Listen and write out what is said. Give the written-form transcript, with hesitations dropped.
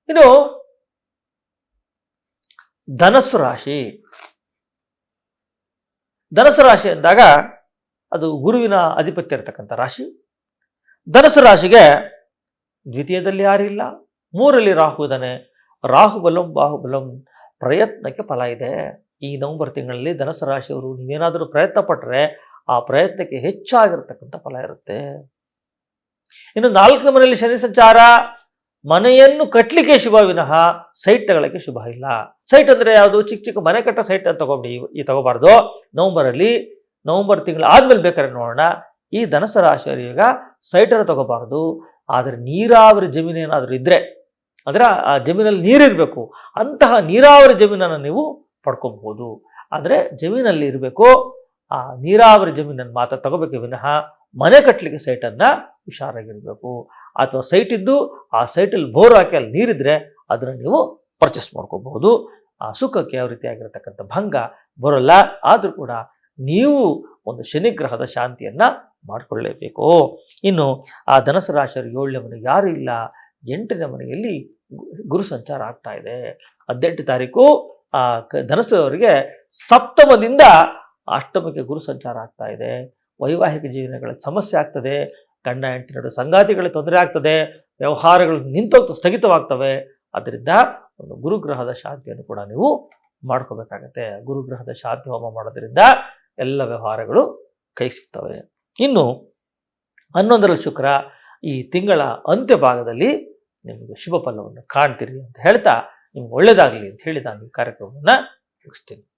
ಇನ್ನು ಧನಸ್ಸು ರಾಶಿ. ಧನಸ್ಸು ರಾಶಿ ಅಂದಾಗ ಅದು ಗುರುವಿನ ಅಧಿಪತ್ಯ ಇರತಕ್ಕಂಥ ರಾಶಿ. ಧನಸ್ಸು ರಾಶಿಗೆ ದ್ವಿತೀಯದಲ್ಲಿ ಯಾರಿಲ್ಲ, 3ರಲ್ಲಿ ರಾಹು ಇದ್ದಾನೆ. ರಾಹುಬಲಂ ಬಾಹುಬಲಂ, ಪ್ರಯತ್ನಕ್ಕೆ ಫಲ ಇದೆ. ಈ ನವೆಂಬರ್ ತಿಂಗಳಲ್ಲಿ ಧನಸ್ಸು ರಾಶಿಯವರು ನೀವೇನಾದರೂ ಪ್ರಯತ್ನ ಪಟ್ಟರೆ ಆ ಪ್ರಯತ್ನಕ್ಕೆ ಹೆಚ್ಚಾಗಿರ್ತಕ್ಕಂಥ ಫಲ ಇರುತ್ತೆ. ಇನ್ನು 4ನೇ ಮನೆಯಲ್ಲಿ ಶನಿ ಸಂಚಾರ, ಮನೆಯನ್ನು ಕಟ್ಟಲಿಕ್ಕೆ ಶುಭ ವಿನಃ ಸೈಟ್ ತಗೊಳ್ಳೋಕ್ಕೆ ಶುಭ ಇಲ್ಲ. ಸೈಟ್ ಅಂದರೆ ಯಾವುದು? ಚಿಕ್ಕ ಚಿಕ್ಕ ಮನೆ ಕಟ್ಟೋ ಸೈಟ್ ಅಂತ ತಗೋಬಾರ್ದು. ನವಂಬರ್ ತಿಂಗಳು ಆದ್ಮೇಲೆ ಬೇಕಾದ್ರೆ ನೋಡೋಣ. ಈ ಧನಸ್ಸು ರಾಶಿಯವರು ಈಗ ಸೈಟನ್ನು ತಗೋಬಾರ್ದು. ಆದರೆ ನೀರಾವರಿ ಜಮೀನು ಏನಾದರೂ ಇದ್ದರೆ, ಅಂದರೆ ಆ ಜಮೀನಲ್ಲಿ ನೀರಿರಬೇಕು, ಅಂತಹ ನೀರಾವರಿ ಜಮೀನನ್ನು ನೀವು ಪಡ್ಕೊಬಹುದು. ಆದರೆ ಜಮೀನಲ್ಲಿ ಇರಬೇಕು, ಆ ನೀರಾವರಿ ಜಮೀನನ್ನು ಮಾತ್ರ ತಗೋಬೇಕು ವಿನಃ ಮನೆ ಕಟ್ಟಲಿಕ್ಕೆ ಸೈಟನ್ನು ಹುಷಾರಾಗಿರಬೇಕು. ಅಥವಾ ಸೈಟ್ ಇದ್ದು ಆ ಸೈಟಲ್ಲಿ ಬೋರ್ ಹಾಕಿ ಅಲ್ಲಿ ನೀರಿದ್ರೆ ಅದನ್ನು ನೀವು ಪರ್ಚೇಸ್ ಮಾಡ್ಕೋಬಹುದು. ಆ ಸುಖಕ್ಕೆ ಯಾವ ರೀತಿಯಾಗಿರ್ತಕ್ಕಂಥ ಭಂಗ ಬರೋಲ್ಲ. ಆದರೂ ಕೂಡ ನೀವು ಒಂದು ಶನಿಗ್ರಹದ ಶಾಂತಿಯನ್ನು ಮಾಡಿಕೊಳ್ಳಲೇಬೇಕು. ಇನ್ನು ಆ ಧನಸ್ಸು ರಾಶಿಯವರು 7ನೇ ಮನೆಗೆ ಯಾರು ಇಲ್ಲ, 8ನೇ ಮನೆಯಲ್ಲಿ ಗುರು ಸಂಚಾರ ಆಗ್ತಾ ಇದೆ. 18 ತಾರೀಕು ಆ ಧನಸ್ಸು ಅವರಿಗೆ 7ಮದಿಂದ 8ಮಕ್ಕೆ ಗುರು ಸಂಚಾರ ಆಗ್ತಾ ಇದೆ. ವೈವಾಹಿಕ ಜೀವನಗಳ ಸಮಸ್ಯೆ ಆಗ್ತದೆ, ಗಂಡ ಹೆಂಡತಿ ನಡುವೆ ಸಂಗಾತಿಗಳಿಗೆ ತೊಂದರೆ ಆಗ್ತದೆ, ವ್ಯವಹಾರಗಳು ಸ್ಥಗಿತವಾಗ್ತವೆ. ಅದರಿಂದ ಒಂದು ಗುರುಗ್ರಹದ ಶಾಂತಿಯನ್ನು ಕೂಡ ನೀವು ಮಾಡ್ಕೋಬೇಕಾಗತ್ತೆ. ಗುರುಗ್ರಹದ ಶಾಂತಿ ಹೋಮ ಮಾಡೋದ್ರಿಂದ ಎಲ್ಲ ವ್ಯವಹಾರಗಳು ಕೈ ಸಿಗ್ತವೆ. ಇನ್ನು 11ರಲ್ಲಿ ಶುಕ್ರ ಈ ತಿಂಗಳ ಅಂತ್ಯ ಭಾಗದಲ್ಲಿ ನಿಮಗೆ ಶುಭ ಫಲವನ್ನು ಕಾಣ್ತೀರಿ ಅಂತ ಹೇಳ್ತಾ ನಿಮ್ಗೆ ಒಳ್ಳೆಯದಾಗಲಿ ಅಂತ ಹೇಳಿ ನಾನು ಈ ಕಾರ್ಯಕ್ರಮವನ್ನು ಮುಗಿಸ್ತೀನಿ.